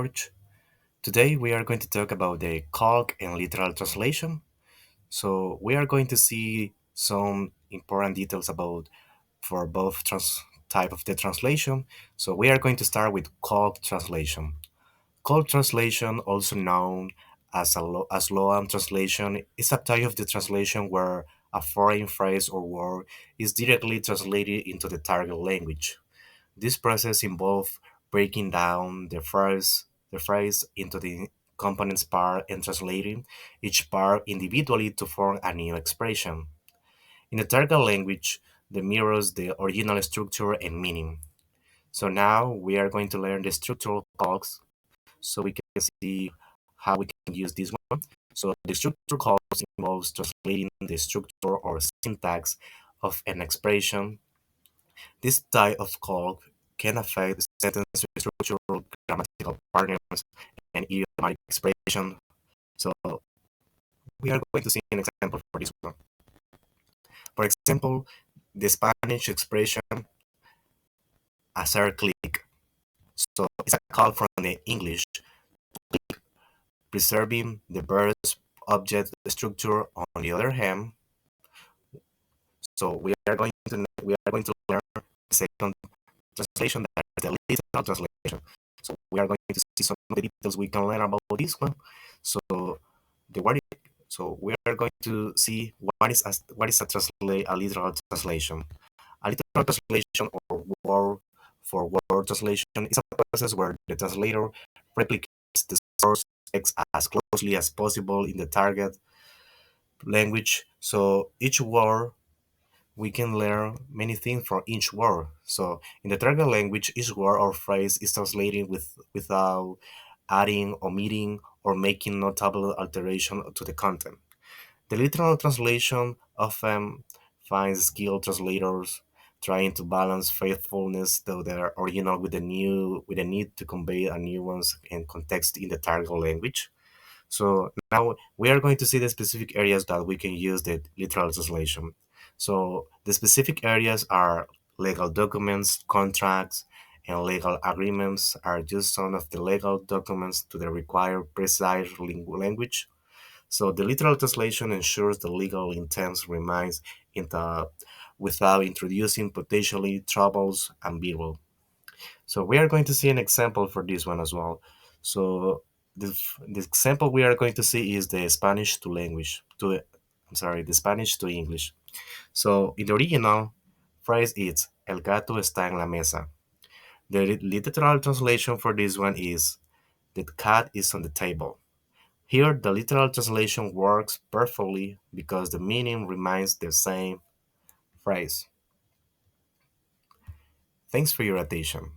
George. Today we are going to talk about the Calque and literal translation. So we are going to see some important details about for both type of the translation. So we are going to start with Calque translation. Calque translation, also known as as Loam translation, is a type of the translation where a foreign phrase or word is directly translated into the target language. This process involves breaking down the phrase into the components part and translating each part individually to form a new expression. In the target language, the mirrors the original structure and meaning. So now we are going to learn the structural calcs so we can see how we can use this one. So the structural calcs involves translating the structure or syntax of an expression. This type of call can affect sentence structure, grammatical patterns, and idiomatic expression. So we are going to see an example for this one. For example, the Spanish expression hacer clic. So it's a call from the English, preserving the verb's object structure. On the other hand, so we are going to learn the second translation, that is the literal translation. So we are going to see some of the details we can learn about this one. So the word, so we are going to see what is a literal translation. A literal translation or word for word translation is a process where the translator replicates the source text as closely as possible in the target language. So each word we can learn many things from each word. So in the target language, each word or phrase is translated without adding, omitting, or making notable alteration to the content. The literal translation often finds skilled translators trying to balance faithfulness to their original with the need to convey a nuance and context in the target language. So now we are going to see the specific areas that we can use the literal translation. So the specific areas are legal documents, contracts, and legal agreements are just some of the legal documents to the required precise language. So the literal translation ensures the legal intent remains intact without introducing potentially troubles and ambiguous. So we are going to see an example for this one as well. So the example we are going to see is the Spanish to language to I'm sorry, the Spanish to English. So in the original phrase it's El gato está en la mesa. The literal translation for this one is the cat is on the table. Here the literal translation works perfectly because the meaning remains the same phrase. Thanks for your attention.